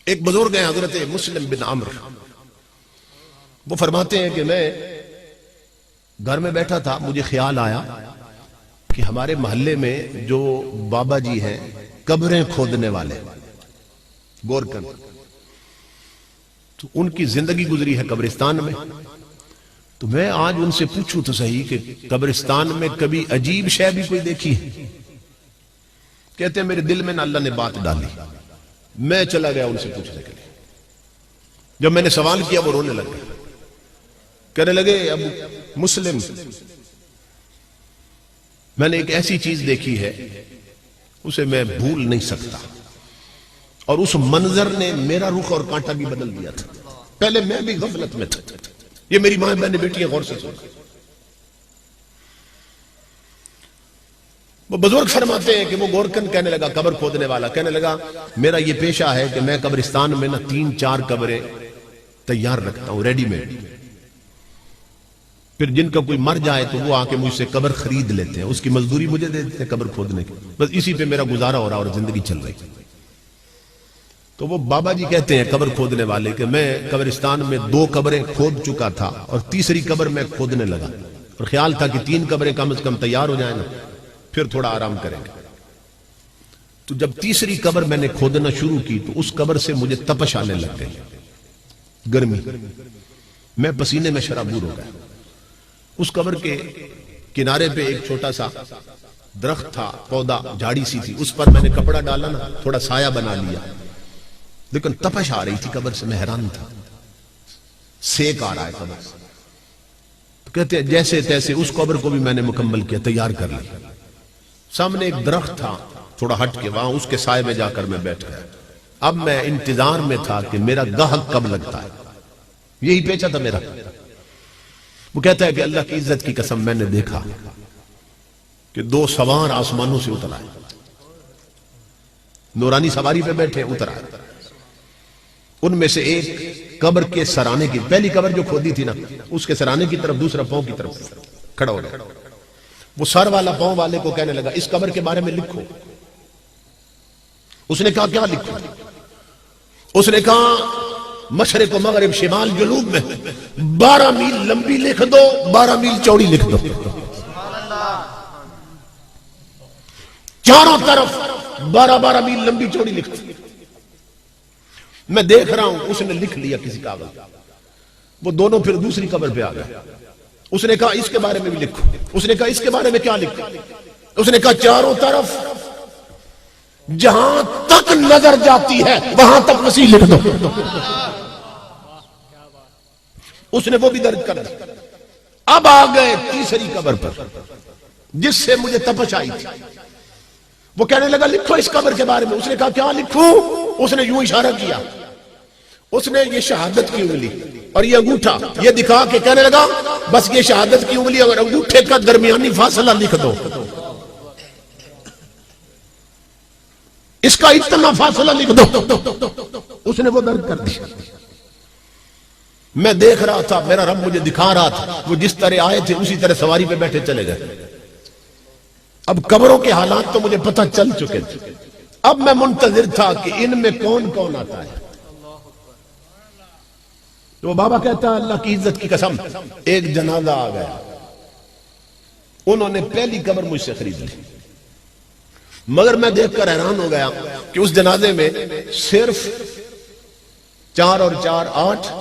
ایک بزرگ ہیں حضرت مسلم بن عمر، وہ فرماتے ہیں کہ میں گھر میں بیٹھا تھا، مجھے خیال آیا کہ ہمارے محلے میں جو بابا جی ہیں قبریں کھودنے والے گورکن، تو ان کی زندگی گزری ہے قبرستان میں، تو میں آج ان سے پوچھوں تو صحیح کہ قبرستان میں کبھی عجیب شے بھی کوئی دیکھی ہے؟ کہتے ہیں میرے دل میں نہ اللہ نے بات ڈالی، میں چلا گیا ان سے پوچھنے کے لیے۔ جب میں نے سوال کیا وہ رونے لگ گئے، کہنے لگے اب مسلم، میں نے ایک ایسی چیز دیکھی ہے اسے میں بھول نہیں سکتا، اور اس منظر نے میرا رخ اور کانٹا بھی بدل دیا تھا۔ پہلے میں بھی غفلت میں تھا، یہ میری ماں بہنیں بیٹیاں غور سے سنیں۔ وہ بزرگ فرماتے ہیں کہ وہ گورکن کہنے لگا، قبر کھودنے والا کہنے لگا میرا یہ پیشہ ہے کہ میں قبرستان میں 3-4 قبریں تیار رکھتا ہوں ریڈی میڈ، پھر جن کا کوئی مر جائے تو وہ آ کے مجھ سے قبر خرید لیتے ہیں، اس کی مزدوری مجھے دے دیتے ہیں قبر کھودنے کی، بس اسی پہ میرا گزارا ہو رہا اور زندگی چل رہی۔ تو وہ بابا جی کہتے ہیں قبر کھودنے والے کہ میں قبرستان میں 2 قبریں کھود چکا تھا اور تیسری قبر میں کھودنے لگا، اور خیال تھا کہ 3 قبریں کم از کم تیار ہو جائیں نا، پھر تھوڑا آرام کریں گے۔ تو جب تیسری قبر میں نے کھودنا شروع کی تو اس قبر سے مجھے تپش آنے لگ گئی، گرمی، میں پسینے میں شرابور ہو گیا۔ اس قبر کے کنارے پہ ایک چھوٹا سا درخت تھا، پودا، جھاڑی سی تھی، اس پر میں نے کپڑا ڈالا نا، تھوڑا سایہ بنا لیا، لیکن تپش آ رہی تھی قبر سے، میں حیران تھا، سیک آ رہا ہے قبر سے۔ تو کہتے ہیں جیسے تیسے اس قبر کو بھی میں نے مکمل کیا، تیار کر لیا۔ سامنے ایک درخت تھا تھوڑا ہٹ کے، وہاں اس کے سائے میں جا کر میں بیٹھ گیا۔ اب میں انتظار میں تھا کہ میرا گاہک کب لگتا ہے، یہی پیچا تھا میرا۔ وہ کہتا ہے کہ اللہ کی عزت کی قسم میں نے دیکھا کہ 2 سوار آسمانوں سے اتر آئے، نورانی سواری پہ بیٹھے اتر آئے۔ ان میں سے ایک قبر کے سرانے کی، پہلی قبر جو کھودی تھی نا اس کے سرانے کی طرف، دوسرا پاؤں کی طرف کھڑا ہو گیا۔ وہ سر والا پاؤں والے کو کہنے لگا اس قبر کے بارے میں لکھو۔ اس نے کہا کیا لکھو؟ اس نے کہا مشرق و مغرب، شمال جنوب میں 12 میل لمبی لکھ دو، 12 میل چوڑی لکھ دو، چاروں طرف 12 میل لمبی چوڑی لکھ دو۔ میں دیکھ رہا ہوں اس نے لکھ لیا کسی کاغذ، وہ دونوں پھر دوسری قبر پہ آ گئے۔ اس نے کہا اس کے بارے میں بھی لکھو۔ اس نے کہا اس کے بارے میں کیا لکھو؟ اس نے کہا چاروں طرف جہاں تک نظر جاتی ہے وہاں تک مسیح لکھ دو۔ اس نے وہ بھی درج کر دیا۔ اب آ گئے تیسری قبر پر جس سے مجھے تپش آئی تھی۔ وہ کہنے لگا لکھو اس قبر کے بارے میں۔ اس نے کہا کیا لکھوں؟ اس نے یوں اشارہ کیا، اس نے یہ شہادت کی انگلی اور یہ انگوٹھا یہ دکھا کے کہنے لگا بس یہ شہادت کی انگلی اور انگوٹھے کا درمیانی فاصلہ لکھ دو، اس کا اتنا فاصلہ لکھ دو۔ اس نے وہ درج کر دیا۔ میں دیکھ رہا تھا، میرا رب مجھے دکھا رہا تھا، وہ جس طرح آئے تھے اسی طرح سواری پہ بیٹھے چلے گئے۔ اب قبروں کے حالات تو مجھے پتہ چل چکے تھے، اب میں منتظر تھا کہ ان میں کون کون آتا ہے۔ تو بابا کہتا ہے اللہ کی عزت کی قسم ایک جنازہ آ گیا، انہوں نے پہلی قبر مجھ سے خرید لی، مگر میں دیکھ کر حیران ہو گیا کہ اس جنازے میں صرف 4 اور 4 8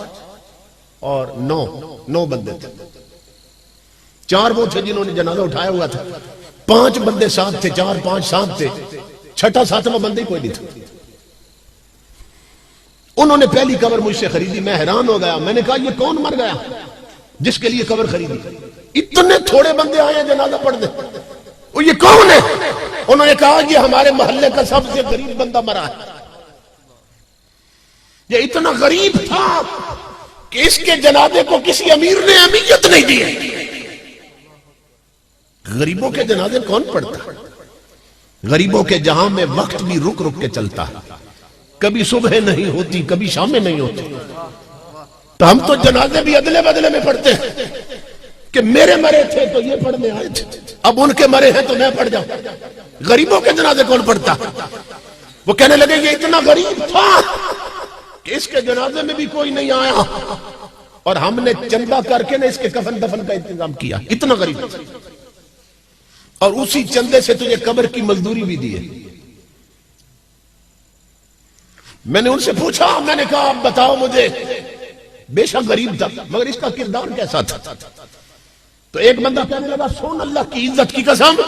اور 9 بندے تھے۔ 4 وہ تھے جنہوں نے جنازہ اٹھایا ہوا تھا، 5 بندے ساتھ تھے، 4 5 ساتھ تھے، 6واں 7واں بندے کوئی نہیں تھا۔ انہوں نے پہلی قبر مجھ سے خریدی، میں حیران ہو گیا۔ میں نے کہا یہ کون مر گیا جس کے لیے قبر خریدی؟ اتنے تھوڑے بندے آئے جنازہ پڑھ دے، یہ کون ہے؟ انہوں نے کہا یہ ہمارے محلے کا سب سے غریب بندہ مرا ہے۔ یہ اتنا غریب تھا کہ اس کے جنازے کو کسی امیر نے اہمیت نہیں دی۔ غریبوں کے جنازے کون پڑھتا؟ غریبوں کے جہاں میں وقت بھی رک رک کے چلتا ہے، کبھی صبح نہیں ہوتی کبھی شامیں نہیں ہوتی، تو ہم تو جنازے بھی ادلے بدلے میں پڑھتے ہیں کہ میرے مرے تھے تو یہ پڑھنے آئے تھے، اب ان کے مرے ہیں تو میں پڑھ جاؤں۔ غریبوں کے جنازے کون پڑھتا؟ وہ کہنے لگے یہ اتنا غریب تھا کہ اس کے جنازے میں بھی کوئی نہیں آیا اور ہم نے چندہ کر کے نے اس کے کفن دفن کا انتظام کیا. اتنا غریب اور اسی چندے سے تجھے قبر کی مزدوری بھی دی ہے. میں نے ان سے پوچھا, میں نے کہا اب بتاؤ مجھے, بے شک غریب تھا مگر اس کا کردار کیسا تھا؟ تو ایک بندہ کہنے لگا سون اللہ کی عزت کی قسم,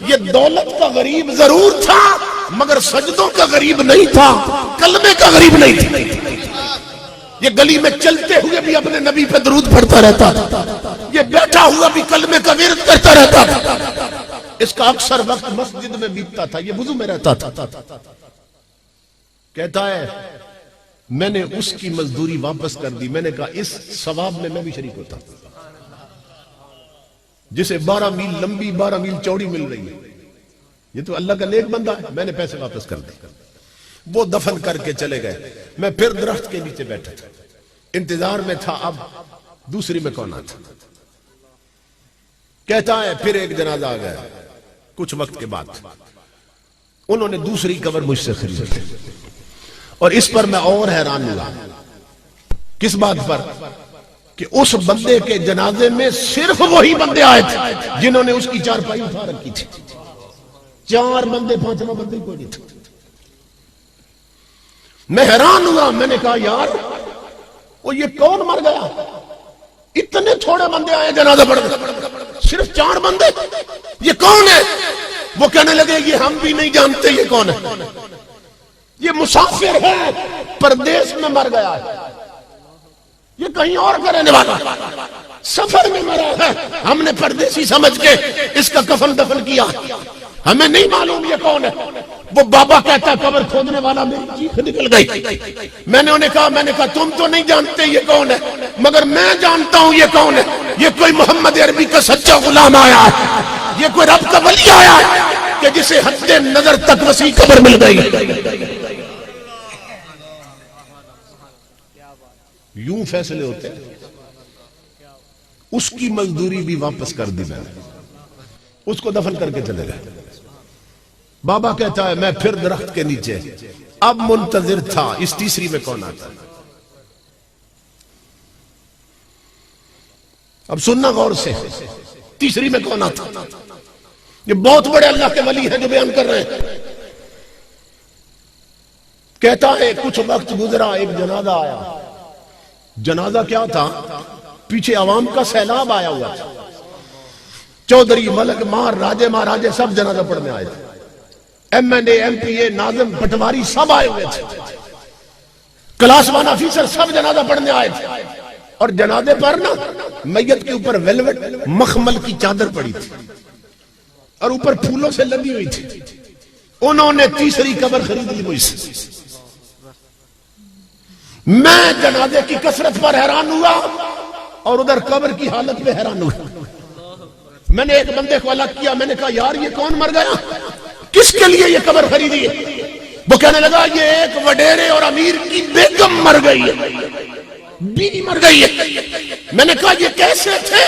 یہ دولت کا غریب ضرور تھا مگر سجدوں کا غریب نہیں تھا, کلمے کا غریب نہیں تھا. یہ گلی میں چلتے ہوئے بھی اپنے نبی پہ درود پڑھتا رہتا تھا, یہ بیٹھا ہوا بھی کلمے کا ورد کرتا رہتا تھا, اس کا اکثر وقت مسجد میں بیتتا تھا, یہ وضو میں رہتا تھا. کہتا ہے میں نے اس کی مزدوری واپس کر دی. میں نے کہا اس ثواب میں میں بھی شریک ہوتا, جسے 12 میل لمبی 12 میل چوڑی مل رہی ہے, یہ تو اللہ کا نیک بندہ ہے. میں نے پیسے واپس کر دی. وہ دفن کر کے چلے گئے. میں پھر درخت کے نیچے بیٹھا تھا, انتظار میں تھا اب دوسری میں کون آتا. کہتا ہے پھر ایک جنازہ آ گیا. کچھ وقت کے بعد انہوں نے دوسری قبر مجھ سے خریدی اور اس پر میں اور حیران ہوا. کس بات پر؟ کہ اس بندے کے جنازے میں صرف وہی بندے آئے تھے جنہوں نے اس کی چارپائی اٹھا رکھی تھی. 4 بندے 5واں بندے کوئی نہیں تھا. میں حیران ہوا. میں نے کہا یار وہ یہ کون مر گیا؟ اتنے تھوڑے بندے آئے جنازہ پڑھ صرف 4 بندے, یہ کون ہے؟ وہ کہنے لگے یہ ہم بھی نہیں جانتے یہ کون ہے, یہ مسافر ہے, پردیس میں مر گیا ہے, یہ کہیں اور کا رہنے والا, سفر میں مرا ہے, ہم نے پردیسی سمجھ کے اس کا کفن دفن کیا, ہمیں نہیں معلوم یہ کون ہے. وہ بابا کہتا ہے قبر کھودنے والا میری چیخ نکل گئی. میں نے انہیں کہا تم تو نہیں جانتے یہ کون ہے مگر میں جانتا ہوں یہ کون ہے. یہ کوئی محمد عربی کا سچا غلام آیا ہے, یہ کوئی رب کا ولی آیا ہے کہ جسے حد نظر تک وسیع قبر مل گئی. یوں فیصلے ہوتے ہیں. اس کی مزدوری بھی واپس کر دی, میں نے اس کو دفن کر کے چلے گئے. بابا کہتا ہے میں پھر درخت کے نیچے اب منتظر تھا اس تیسری میں کون آتا ہے. اب سننا غور سے, تیسری میں کون آتا. یہ بہت بڑے اللہ کے ولی ہیں جو بیان کر رہے ہیں. کہتا ہے کچھ وقت گزرا, ایک جنازہ آیا. جنازہ کیا تھا؟ پیچھے عوام کا سیلاب آیا ہوا تھا. چودھری, ملک مار, راجے مہاراجے سب جنازہ پڑھنے آئے تھے. ایم این اے, ایم پی اے, ناظم, پٹواری سب آئے ہوئے تھے. کلاس 1 آفیسر سب جنازہ پڑھنے آئے تھے. اور جنازے پر نا میت کے اوپر ویلوٹ مخمل کی چادر پڑی تھی اور اوپر پھولوں سے لدی ہوئی تھی. انہوں نے تیسری قبر خرید لی مجھ سے. میں جنازے کی کثرت پر حیران ہوا اور ادھر قبر کی حالت میں حیران ہوا. میں نے ایک بندے کو الگ کیا. میں نے کہا یار یہ کون مر گیا, کس کے لیے یہ قبر خریدی ہے؟ وہ کہنے لگا یہ ایک وڈیرے اور امیر کی بیگم مر گئی ہے, بیوی مر گئی ہے. میں نے کہا یہ کیسے تھے؟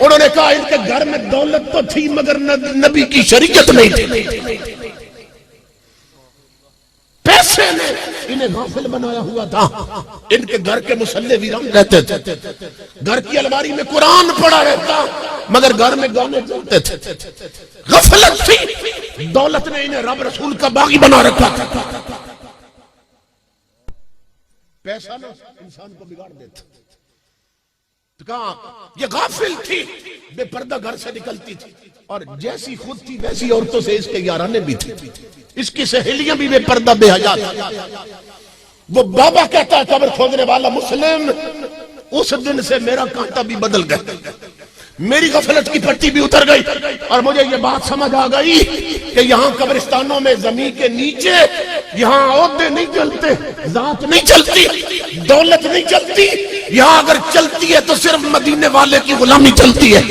انہوں نے کہا ان کے گھر میں دولت تو تھی مگر نبی کی شریعت نہیں تھی. پیسے نے انہیں غافل بنایا ہوا تھا. ان کے گھر کے مسلح ویران رہتے تھے, گھر کی الماری میں قرآن پڑا رہتا مگر گھر میں گانے چلتے تھے. غفلت تھی, دولت نے انہیں رب رسول کا باغی بنا رکھا تھا. پیسہ نہ انسان کو بگاڑ دیتا. کہاں یہ غافل تھی, بے پردہ گھر سے نکلتی تھی اور جیسی خود تھی ویسی عورتوں سے اس کے یارانے بھی تھے. اس کی سہیلیاں بھی بے پردہ بے حیا تھی. وہ بابا کہتا ہے قبر کھودنے والا مسلم, اس دن سے میرا کانٹا بھی بدل گیا, میری غفلت کی پٹی بھی اتر گئی اور مجھے یہ بات سمجھ آ گئی کہ یہاں قبرستانوں میں زمین کے نیچے یہاں عہدے نہیں چلتے, ذات نہیں چلتی, دولت نہیں چلتی. یہاں اگر چلتی ہے تو صرف مدینے والے کی غلامی چلتی ہے.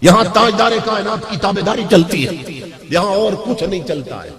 یہاں تاجدار کائنات کی تابعداری چلتی ہے, یہاں اور کچھ نہیں چلتا ہے.